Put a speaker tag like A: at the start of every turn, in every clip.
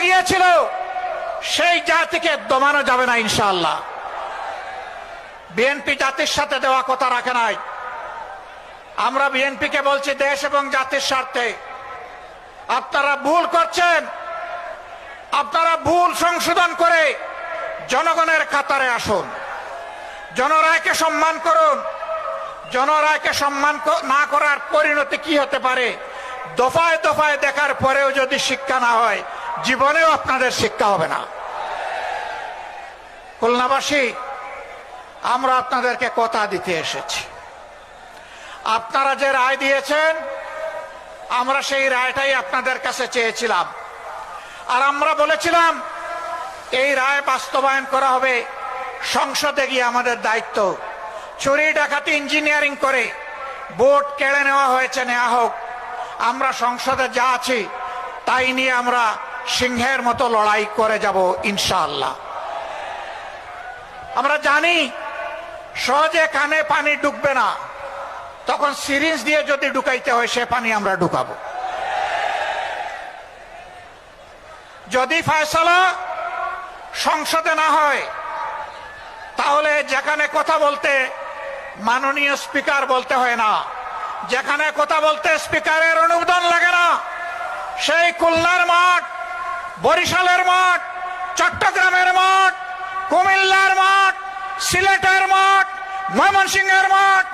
A: গিয়েছিল সেই জাতিকে দমানো যাবে না ইনশাআল্লাহ। বিএনপি জাতির সাথে দেওয়া কথা রাখে নাই। আমরা বিএনপিকে বলছি, দেশ এবং জাতির স্বার্থে আপনারা ভুল করছেন, আপনারা ভুল সংশোধন করে জনগণের কাতারে আসুন, জনরায়কে সম্মান করুন। জনরায়কে সম্মান না করার পরিণতি কি হতে পারে দফায় দফায় দেখার পরেও যদি শিক্ষা না হয়, জীবনেও আপনাদের শিক্ষা হবে না। খুলনাবাসী, আমরা আপনাদেরকে কথা দিতে এসেছি। আপনারা যে রায় দিয়েছেন, আমরা সেই রায়টাই আপনাদের কাছে চেয়েছিলাম। আর আমরা বলেছিলাম এই রায় বাস্তবায়ন করা হবে সংসদে গিয়ে। আমাদের দায়িত্ব, চুরি ডাকাতি ইঞ্জিনিয়ারিং করে ভোট কেড়ে নেওয়া হয়েছে, নেওয়া হোক। আমরা সংসদে যা আছি তাই নিয়ে আমরা সিংহের মতো লড়াই করে যাব ইনশাআল্লাহ। আমরা জানি সহজে কানে পানি ঢুকবে না, তখন সিরিঞ্জ দিয়ে যদি ঢুকাইতে হয় সে পানি আমরা ঢুকাবো। যদি ফয়সালা সংসদে না হয়, তাহলে যেখানে কথা বলতে মাননীয় স্পিকার বলতে হয় না, যেখানে কথা বলতে স্পিকারের অনুমোদন লাগে না, সেই খুলনার মাঠ, বরিশালের মাঠ, চট্টগ্রামের মাঠ, কুমিল্লার মাঠ, সিলেটের মাঠ, ময়মনসিংহের মাঠ,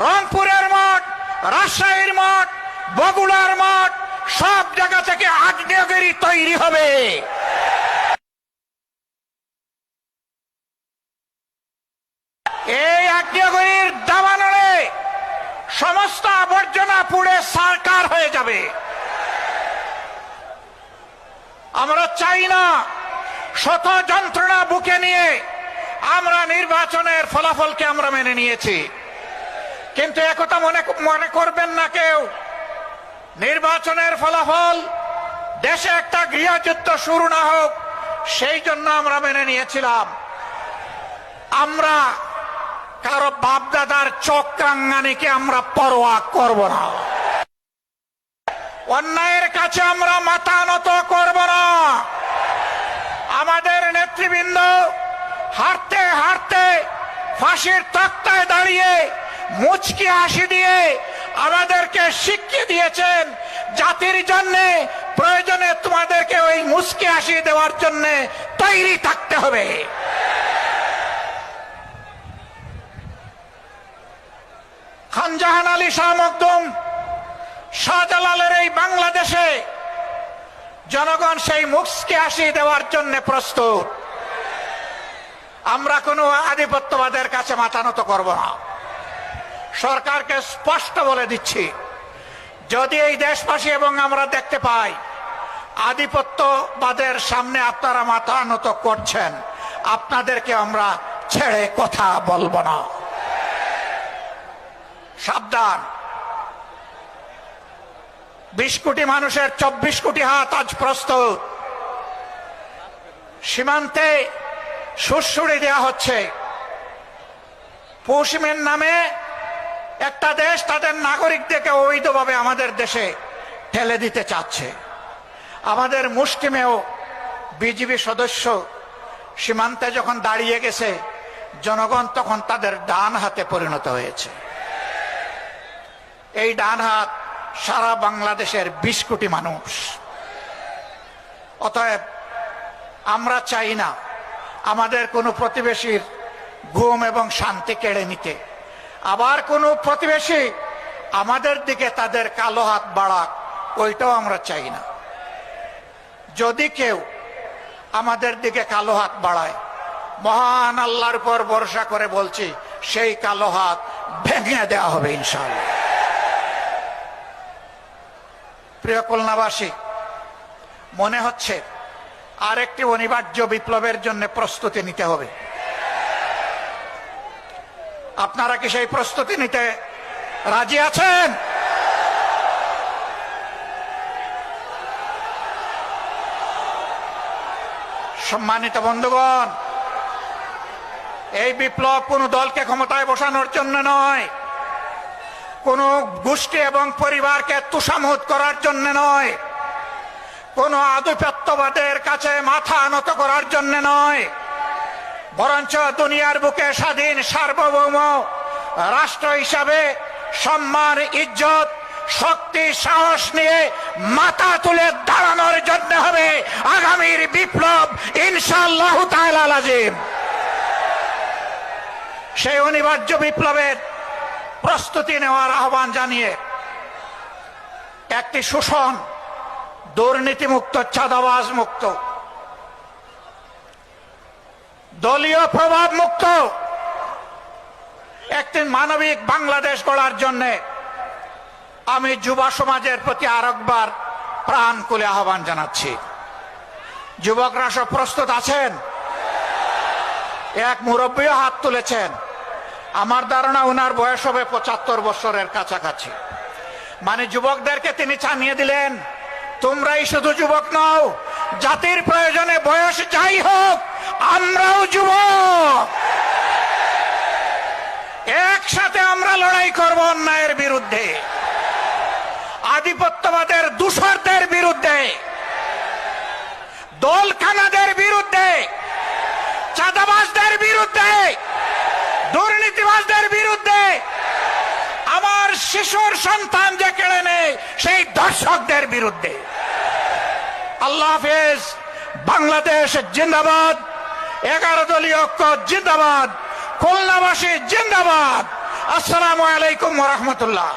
A: রংপুরের মাঠ, রাজশাহীর মাঠ, বগুড়ার মাঠ, সব জায়গা থেকে আগ্নেয়গিরি তৈরি হবে। এই আগ্নেয়গিরির দাবানলে সমস্ত আবর্জনা পুড়ে সারকার হয়ে যাবে। আমরা চাই না শত যন্ত্রণা বুকে নিয়ে আমরা নির্বাচনের ফলাফলকে আমরা মেনে নিয়েছি, কিন্তু একথা মনে করবেন না কেউ, নির্বাচনের ফলাফল দেশে একটা গৃহযুদ্ধ শুরু না হোক সেই জন্য আমরা মেনে নিয়েছিলাম। আমরা কারো বাপদাদার চক্রাঙ্গানিকে আমরা পরোয়া করব না, অন্যায়ের কাছে আমরা মাথা নত করব না। আমাদের নেতৃবৃন্দ হাঁটতে হাঁটতে ফাঁসির তক্তায় দাঁড়িয়ে মুচকি হাসি দিয়ে আমাদেরকে শিখিয়ে দিয়েছেন, জাতির জন্য প্রয়োজনে তোমাদেরকে ওই মুচকি হাসি দেওয়ার জন্য তৈরি থাকতে হবে। খানজাহান আলী শাহ মখদুম, শাহজালালের এই বাংলাদেশে জনগণ সেই মুচকি হাসি দেওয়ার জন্য প্রস্তুত। আমরা কোনো আধিপত্যবাদের কাছে মাথা নত করব না। সরকারকে স্পষ্ট বলে দিচ্ছি, যদি এই দেশবাসী এবং আমরা দেখতে পাই আধিপত্যবাদের সামনে আপনারা মাথা নত করছেন, আপনাদেরকে আমরা ছেড়ে কথা বলবো না। সাবধান, 20 কোটি মানুষের 24 কোটি হাত আজ প্রস্তুত। সীমান্তে সুড়সুড়ি দেওয়া হচ্ছে। পশ্চিমের নামে একটা দেশ তাদের নাগরিকদেরকে অবৈধভাবে আমাদের দেশে ঠেলে দিতে চাচ্ছে। আমাদের মুষ্টিমেয় বিজিবি সদস্য সীমান্তে যখন দাঁড়িয়ে গেছে, জনগণ তখন তাদের ডান হাতে পরিণত হয়েছে। এই ডান হাত সারা বাংলাদেশের 20 কোটি মানুষ। অতএব আমরা চাই না আমাদের কোনো প্রতিবেশীর ঘুম এবং শান্তি কেড়ে নিতে, আবার কোনো প্রতিবেশী আমাদের দিকে তাদের কালো হাত বাড়াক, ওইটাও আমরা চাই না। যদি কেউ আমাদের দিকে কালো হাত বাড়ায়, মহান আল্লাহর উপর ভরসা করে বলছি, সেই কালো হাত ভেঙে দেওয়া হবে ইনশাআল্লাহ। প্রিয় খুলনাবাসী, মনে হচ্ছে আরেকটি অনিবার্য বিপ্লবের জন্য প্রস্তুতি নিতে হবে। আপনারা কি সেই প্রস্তুতি নিতে রাজি আছেন? সম্মানিত বন্ধুগণ, এই বিপ্লব কোন দলকে ক্ষমতায় বসানোর জন্য নয়, কোন গোষ্ঠী এবং পরিবারকে তুষামোদ করার জন্য নয়, কোন আধিপত্যবাদের কাছে মাথা নত করার জন্য নয়, বরঞ্চ দুনিয়ার বুকে স্বাধীন সার্বভৌম রাষ্ট্র হিসাবে সম্মান, ইজ্জত, শক্তি, সাহস নিয়ে মাথা তুলে দাঁড়ানোর জন্য হবে আগামীর বিপ্লব ইনশাআল্লাহ তাআলা লাজিম। সেই অনিবার্য বিপ্লবের প্রস্তুতি নেওয়ার আহ্বান জানিয়ে একটি শোষণ, দুর্নীতিমুক্ত, চাঁদাবাজ মুক্ত, দলীয় প্রভাব মুক্ত একটি মানবিক বাংলাদেশ গড়ার জন্য আমি যুব সমাজের প্রতি আরেকবার প্রাণ খুলে আহ্বান জানাচ্ছি। যুবকরা সব প্রস্তুত আছেন? এক মুরব্বীও হাত তুলেছেন। আমার ধারণা উনার বয়স হবে 75 বছরের কাছাকাছি। মানে যুবকদেরকে তিনি জানিয়ে দিলেন, তোমরাই শুধু যুবক নও, জাতির প্রয়োজনে বয়স যাই হোক আমরাও যুবক। একসাথে আমরা লড়াই করব অন্যায়ের বিরুদ্ধে, আধিপত্যবাদের দূষরদের বিরুদ্ধে, দলখানাদের বিরুদ্ধে, চাঁদাবাজদের বিরুদ্ধে, দুর্নীতিবাজদের বিরুদ্ধে, আমার শিশুর সন্তান যে কেড়ে নেয় সেই দর্শকদের বিরুদ্ধে। আল্লাহ হাফেজ। বাংলাদেশ জিন্দাবাদ। 11 দলীয় ঐক্য জিন্দাবাদ। খুলনাবাসী জিন্দাবাদ। আসসালামু আলাইকুম ওয়া রাহমাতুল্লাহ।